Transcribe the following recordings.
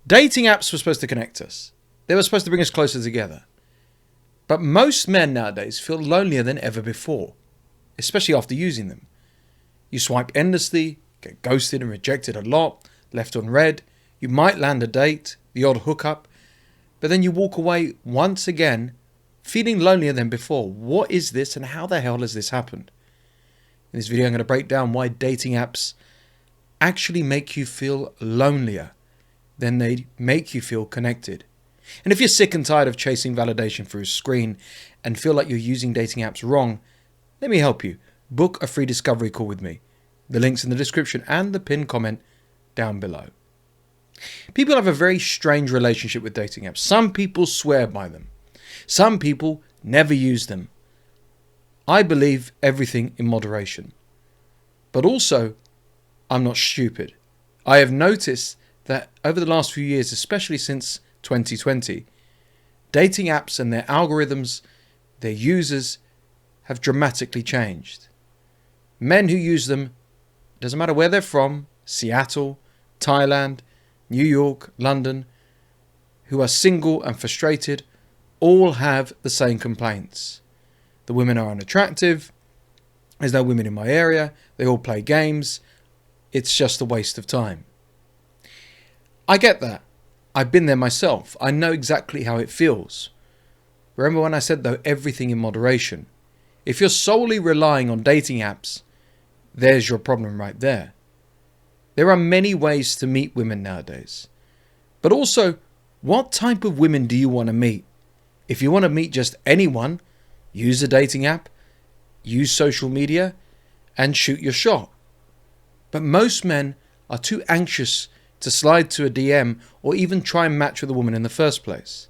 Dating apps were supposed to connect us. They were supposed to bring us closer together. But most men nowadays feel lonelier than ever before, especially after using them. You swipe endlessly, get ghosted and rejected a lot, left unread. You might land a date, the odd hookup, but then you walk away once again feeling lonelier than before. What is this and how the hell has this happened? In this video, I'm going to break down why dating apps actually make you feel lonelier than they make you feel connected. And if you're sick and tired of chasing validation through a screen and feel like you're using dating apps wrong, let me help you. Book a free discovery call with me. The link's in the description and the pinned comment down below. People have a very strange relationship with dating apps. Some people swear by them. Some people never use them. I believe everything in moderation. But also, I'm not stupid. I have noticed that over the last few years, especially since 2020, dating apps and their algorithms, their users, have dramatically changed. Men who use them, doesn't matter where they're from, Seattle, Thailand, New York, London, who are single and frustrated, all have the same complaints. The women are unattractive, there's no women in my area, they all play games, it's just a waste of time. I get that. I've been there myself. I know exactly how it feels. Remember when I said, though, everything in moderation? If you're solely relying on dating apps, there's your problem right there. There are many ways to meet women nowadays. But also, what type of women do you want to meet? If you want to meet just anyone, use a dating app, use social media, and shoot your shot. But most men are too anxious to slide to a DM or even try and match with a woman in the first place.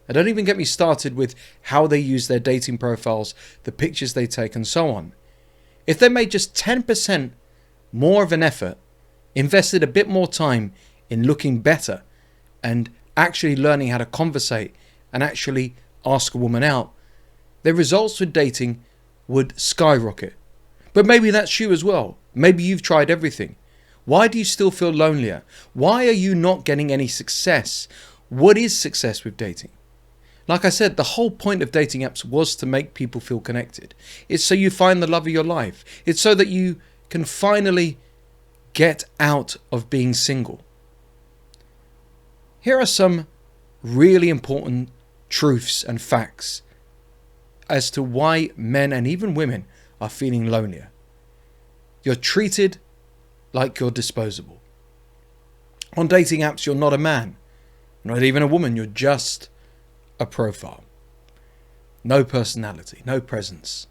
And don't even get me started with how they use their dating profiles, the pictures they take, and so on. If they made just 10% more of an effort, invested a bit more time in looking better and actually learning how to conversate and actually ask a woman out, their results with dating would skyrocket. But maybe that's you as well. Maybe you've tried everything. Why do you still feel lonelier? Why are you not getting any success? What is success with dating? Like I said, the whole point of dating apps was to make people feel connected. It's so you find the love of your life. It's so that you can finally get out of being single. Here are some really important truths and facts as to why men and even women are feeling lonelier. You're treated like you're disposable. On dating apps, you're not a man, not even a woman, you're just a profile. No personality, no presence,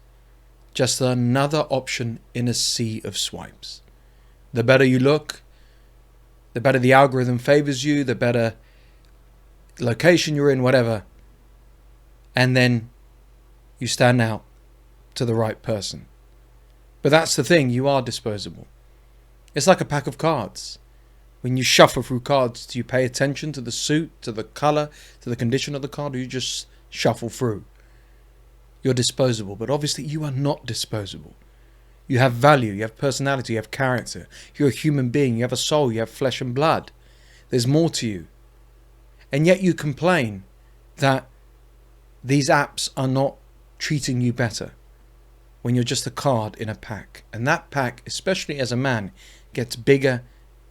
just another option in a sea of swipes. The better you look, the better the algorithm favors you, the better location you're in, whatever, and then you stand out to the right person. But that's the thing, you are disposable. It's like a pack of cards. When you shuffle through cards, do you pay attention to the suit, to the color, to the condition of the card, or you just shuffle through? You're disposable, but obviously you are not disposable. You have value, you have personality, you have character. You're a human being, you have a soul, you have flesh and blood. There's more to you. And yet you complain that these apps are not treating you better when you're just a card in a pack. And that pack, especially as a man, gets bigger,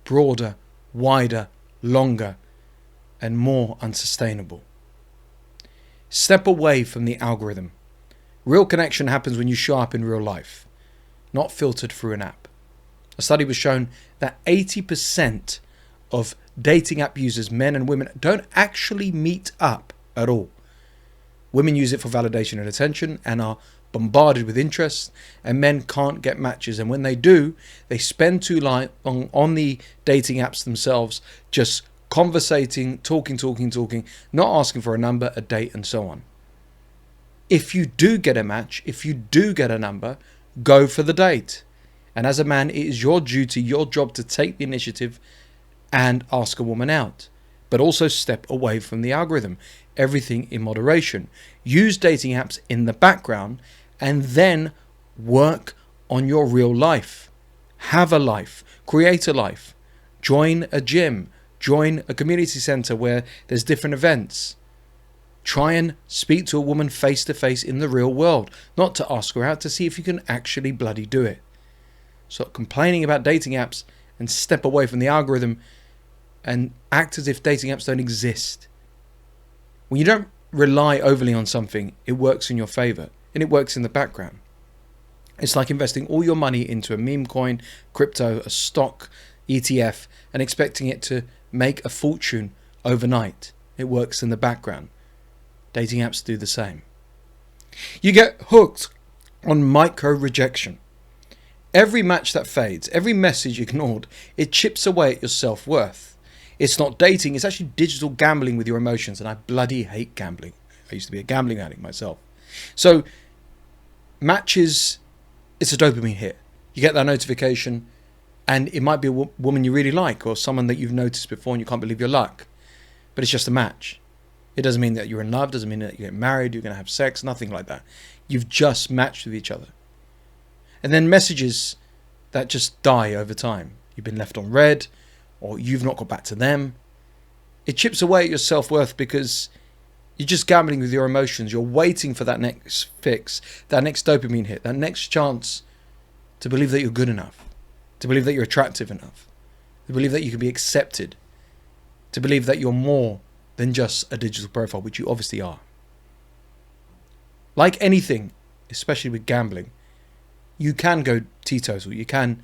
broader, wider, longer, and more unsustainable. Step away from the algorithm. Real connection happens when you show up in real life, not filtered through an app. A study was shown that 80% of dating app users, men and women, don't actually meet up at all. Women use it for validation and attention and are bombarded with interest, and men can't get matches, and when they do, they spend too long on the dating apps themselves, just conversating, talking, not asking for a number, a date, and so on. If you do get a match, if you do get a number, go for the date. And as a man, it is your duty, your job to take the initiative and ask a woman out. But also step away from the algorithm. Everything in moderation. Use dating apps in the background and then work on your real life. Have a life. Create a life. Join a gym. Join a community centre where there's different events. Try and speak to a woman face to face in the real world, not to ask her out, to see if you can actually bloody do it. Stop complaining about dating apps and step away from the algorithm and act as if dating apps don't exist. When you don't rely overly on something, it works in your favour and it works in the background. It's like investing all your money into a meme coin, crypto, a stock, ETF, and expecting it to make a fortune overnight. It works in the background. Dating apps do the same. You get hooked on micro rejection. Every match that fades, every message ignored, it chips away at your self-worth. It's not dating, it's actually digital gambling with your emotions, and I bloody hate gambling. I used to be a gambling addict myself. So, matches, it's a dopamine hit. You get that notification, and it might be a woman you really like, or someone that you've noticed before and you can't believe your luck. But it's just a match. It doesn't mean that you're in love, doesn't mean that you get married, you're going to have sex, nothing like that. You've just matched with each other. And then messages that just die over time. You've been left on read, or you've not got back to them. It chips away at your self-worth because you're just gambling with your emotions. You're waiting for that next fix, that next dopamine hit, that next chance to believe that you're good enough, to believe that you're attractive enough, to believe that you can be accepted, to believe that you're more than just a digital profile, which you obviously are. Like anything, especially with gambling, you can go teetotal. You can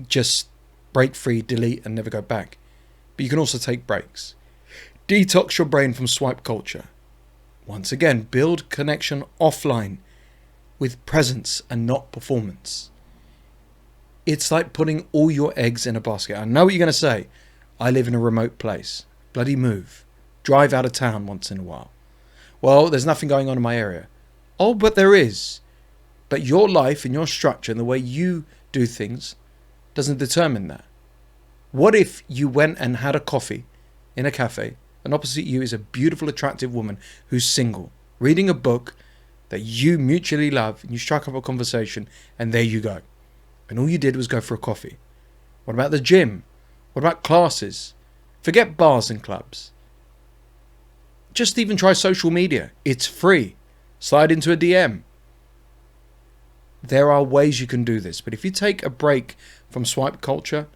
just break free, delete, and never go back. But you can also take breaks. Detox your brain from swipe culture. Once again, build connection offline with presence and not performance. It's like putting all your eggs in a basket. I know what you're going to say. I live in a remote place. Bloody move. Drive out of town once in a while. Well, there's nothing going on in my area. Oh, but there is. But your life and your structure and the way you do things doesn't determine that. What if you went and had a coffee in a cafe and opposite you is a beautiful, attractive woman who's single, reading a book that you mutually love, and you strike up a conversation, and there you go. And all you did was go for a coffee. What about the gym? What about classes? Forget bars and clubs. Just even try social media. It's free. Slide into a DM. There are ways you can do this, but if you take a break from swipe culture,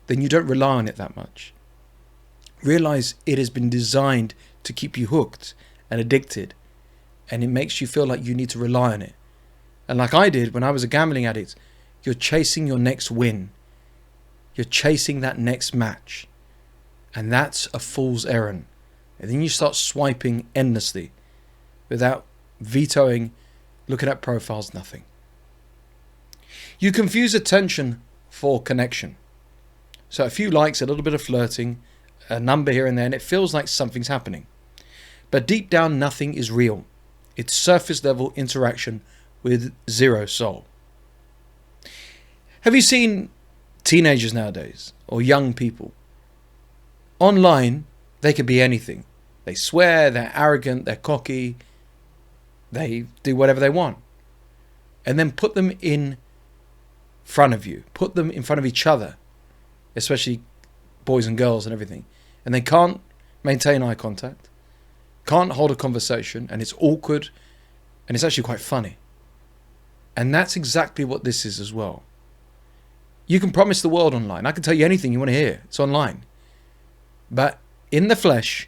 then you don't rely on it that much. Realize it has been designed to keep you hooked and addicted, and it makes you feel like you need to rely on it. And like I did when I was a gambling addict, you're chasing your next win. You're chasing that next match. And that's a fool's errand. And then you start swiping endlessly without vetoing, looking at profiles, nothing. You confuse attention for connection. So a few likes, a little bit of flirting, a number here and there, and it feels like something's happening. But deep down, nothing is real. It's surface level interaction with zero soul. Have you seen teenagers nowadays, or young people? Online, they could be anything. They swear, they're arrogant, they're cocky, they do whatever they want. And then put them in front of you, put them in front of each other, especially boys and girls and everything, and they can't maintain eye contact, can't hold a conversation, and it's awkward, and it's actually quite funny. And that's exactly what this is as well. You can promise the world online. I can tell you anything you want to hear. It's online. But in the flesh,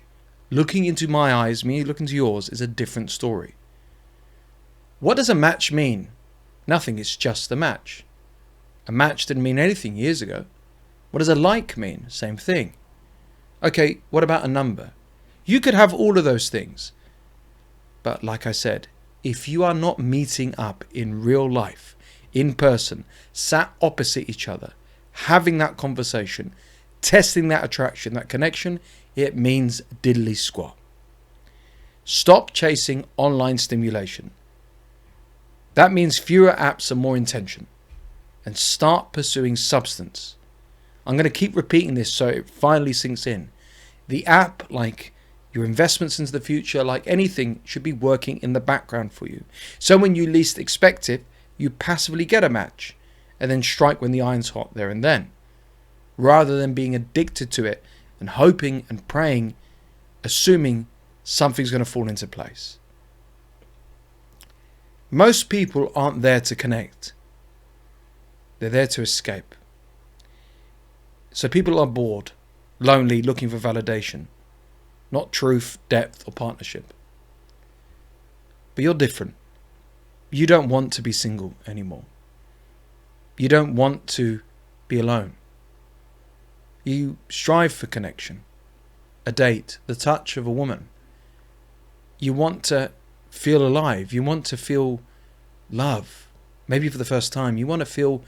looking into my eyes, me looking into yours, is a different story. What does a match mean? Nothing. It's just a match. A match didn't mean anything years ago. What does a like mean? Same thing. Okay, what about a number? You could have all of those things. But like I said, if you are not meeting up in real life, in person, sat opposite each other, having that conversation, testing that attraction, that connection, it means diddly squat. Stop chasing online stimulation. That means fewer apps and more intention. And start pursuing substance. I'm going to keep repeating this so it finally sinks in. The app, like your investments into the future, like anything, should be working in the background for you. So when you least expect it, you passively get a match and then strike when the iron's hot there and then, rather than being addicted to it and hoping and praying, assuming something's going to fall into place. Most people aren't there to connect. They're there to escape. So people are bored, lonely, looking for validation, not truth, depth, or partnership. But you're different. You don't want to be single anymore. You don't want to be alone. You strive for connection, a date, the touch of a woman. You want to feel alive. You want to feel love. Maybe for the first time, you want to feel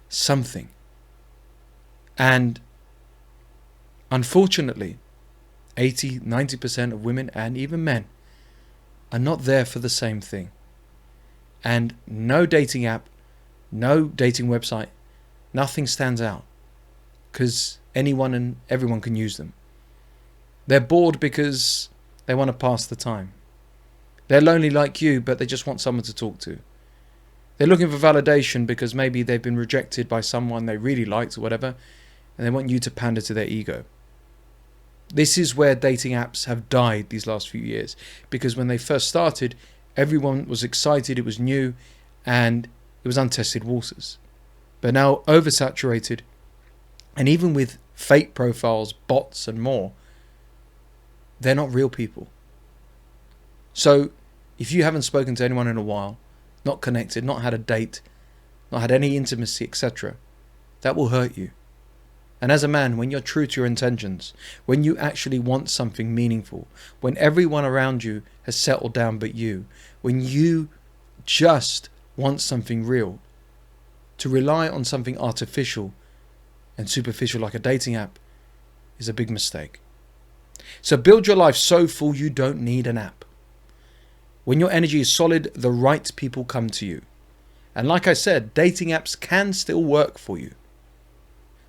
something. And unfortunately, 80-90% of women and even men are not there for the same thing. And no dating app, no dating website, nothing stands out, because anyone and everyone can use them. They're bored because they want to pass the time. They're lonely like you, but they just want someone to talk to. They're looking for validation because maybe they've been rejected by someone they really liked or whatever, and they want you to pander to their ego. This is where dating apps have died these last few years, because when they first started, everyone was excited, it was new, and it was untested waters. But now oversaturated, and even with fake profiles, bots and more, they're not real people. So if you haven't spoken to anyone in a while, not connected, not had a date, not had any intimacy, etc., that will hurt you. And as a man, when you're true to your intentions, when you actually want something meaningful, when everyone around you has settled down but you, when you just want something real, to rely on something artificial and superficial like a dating app is a big mistake. So build your life so full you don't need an app. When your energy is solid, the right people come to you. And like I said, dating apps can still work for you.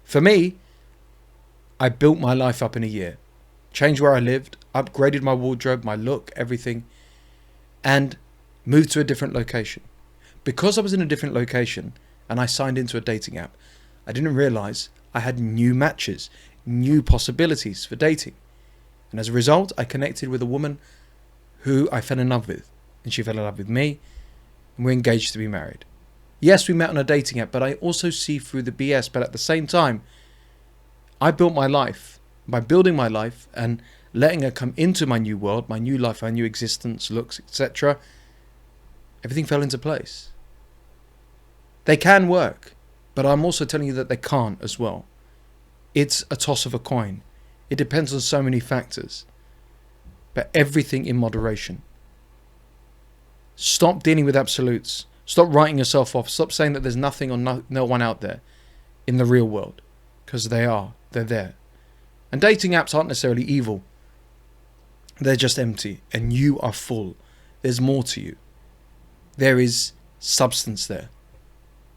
For me, I built my life up in a year. Changed where I lived, upgraded my wardrobe, my look, everything, and moved to a different location. Because I was in a different location and I signed into a dating app, I didn't realize I had new matches, new possibilities for dating. And as a result, I connected with a woman who I fell in love with, and she fell in love with me, and we're engaged to be married. Yes, we met on a dating app, but I also see through the BS. But at the same time, I built my life. By building my life and letting her come into my new world, my new life, my new existence, looks, etc., everything fell into place. They can work, but I'm also telling you that they can't as well. It's a toss of a coin. It depends on so many factors. But everything in moderation. Stop dealing with absolutes. Stop writing yourself off. Stop saying that there's nothing or no one out there in the real world. Because they are. They're there. And dating apps aren't necessarily evil. They're just empty. And you are full. There's more to you. There is substance there.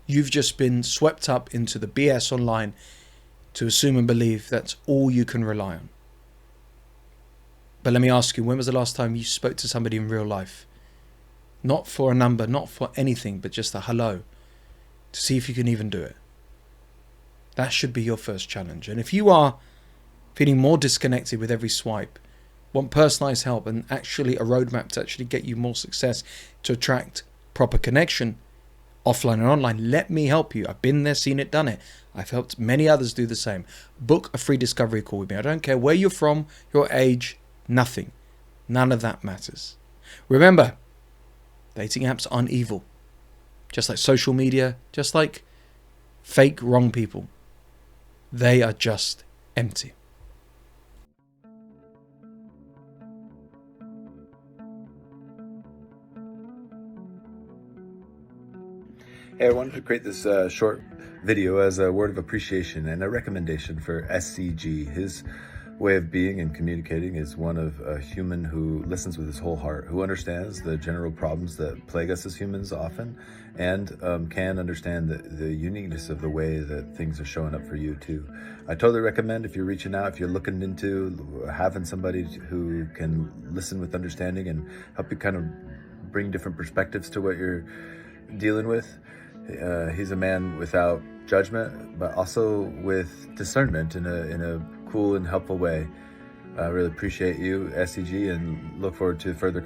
You've just been swept up into the BS online to assume and believe that's all you can rely on. But let me ask you, when was the last time you spoke to somebody in real life? Not for a number, not for anything, but just a hello, to see if you can even do it. That should be your first challenge. And if you are feeling more disconnected with every swipe, want personalized help and actually a roadmap to actually get you more success, to attract proper connection, offline and online, let me help you. I've been there, seen it, done it. I've helped many others do the same. Book a free discovery call with me. I don't care where you're from, your age, nothing. None of that matters. Remember, dating apps aren't evil. Just like social media, just like fake wrong people. They are just empty. Hey, I wanted to create this short video as a word of appreciation and a recommendation for SCG. His way of being and communicating is one of a human who listens with his whole heart, who understands the general problems that plague us as humans often, and can understand the uniqueness of the way that things are showing up for you too. I totally recommend, if you're reaching out, if you're looking into having somebody who can listen with understanding and help you kind of bring different perspectives to what you're dealing with. He's a man without judgment, but also with discernment in a cool cool and helpful way. I really appreciate you, SCG, and look forward to further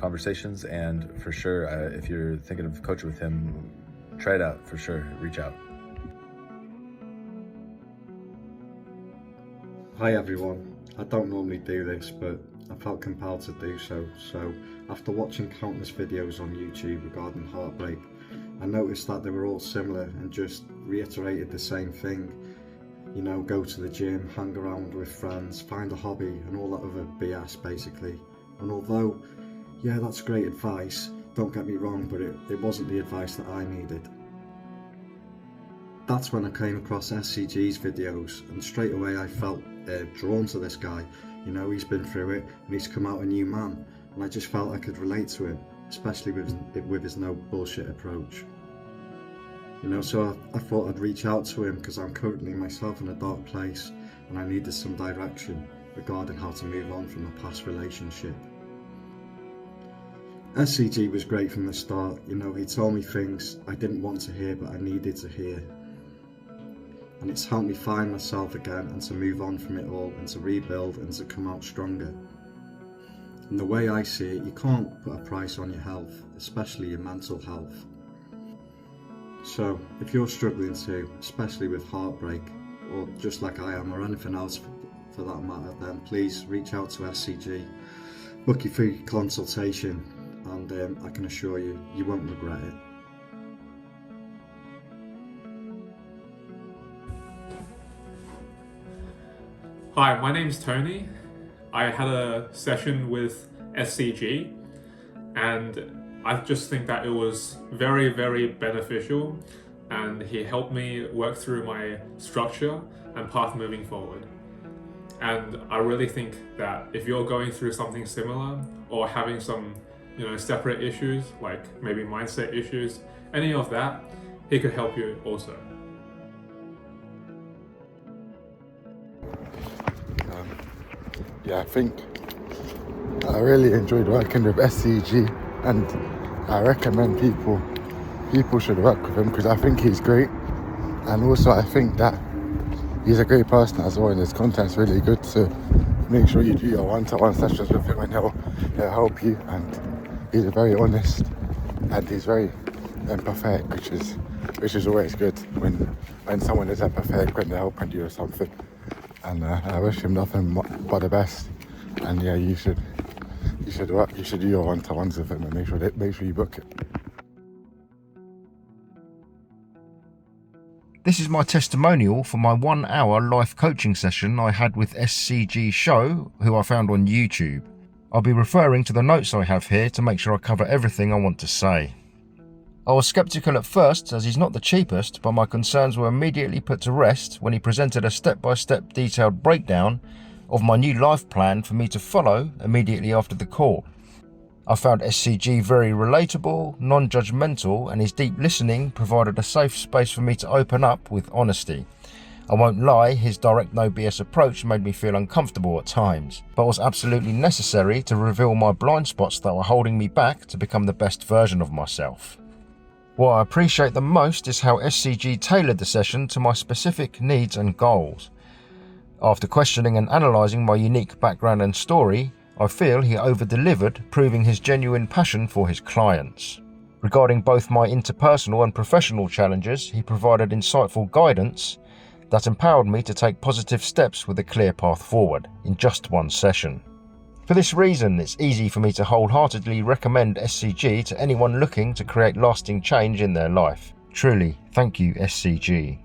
conversations. And for sure, if you're thinking of coaching with him, try it out for sure. Reach out. Hi everyone. I don't normally do this, but I felt compelled to do so. So after watching countless videos on YouTube regarding heartbreak, I noticed that they were all similar and just reiterated the same thing. You know, go to the gym, hang around with friends, find a hobby and all that other BS basically. And although, yeah, that's great advice, don't get me wrong, but it wasn't the advice that I needed. That's when I came across SCG's videos, and straight away I felt drawn to this guy. You know, he's been through it and he's come out a new man, and I just felt I could relate to him, especially with his no bullshit approach. You know, so I thought I'd reach out to him because I'm currently myself in a dark place and I needed some direction regarding how to move on from a past relationship. SCG was great from the start. You know, he told me things I didn't want to hear but I needed to hear. And it's helped me find myself again and to move on from it all and to rebuild and to come out stronger. And the way I see it, you can't put a price on your health, especially your mental health. So if you're struggling too, especially with heartbreak, or just like I am, or anything else for that matter, then please reach out to SCG, book your free consultation, and I can assure you, you won't regret it. Hi, my name's Tony. I had a session with SCG and I just think that it was very, very beneficial, and he helped me work through my structure and path moving forward. And I really think that if you're going through something similar or having some, separate issues, like maybe mindset issues, any of that, he could help you also. Yeah, I think I really enjoyed working with SCG, and I recommend people should work with him because I think he's great, and also I think that he's a great person as well, and his content's really good, so make sure you do your one-to-one sessions with him and he'll help you. And he's very honest and he's very empathetic, which is always good when someone is empathetic when they're helping you or something. And I wish him nothing but the best. And yeah, you should do your one-to-ones with him and make sure you book it. This is my testimonial for my 1 hour life coaching session I had with SCG Show, who I found on YouTube. I'll be referring to the notes I have here to make sure I cover everything I want to say. I was sceptical at first as he's not the cheapest, but my concerns were immediately put to rest when he presented a step-by-step detailed breakdown of my new life plan for me to follow immediately after the call. I found SCG very relatable, non-judgmental, and his deep listening provided a safe space for me to open up with honesty. I won't lie, his direct no BS approach made me feel uncomfortable at times, but was absolutely necessary to reveal my blind spots that were holding me back to become the best version of myself. What I appreciate the most is how SCG tailored the session to my specific needs and goals. After questioning and analysing my unique background and story, I feel he over-delivered, proving his genuine passion for his clients. Regarding both my interpersonal and professional challenges, he provided insightful guidance that empowered me to take positive steps with a clear path forward in just one session. For this reason, it's easy for me to wholeheartedly recommend SCG to anyone looking to create lasting change in their life. Truly, thank you, SCG.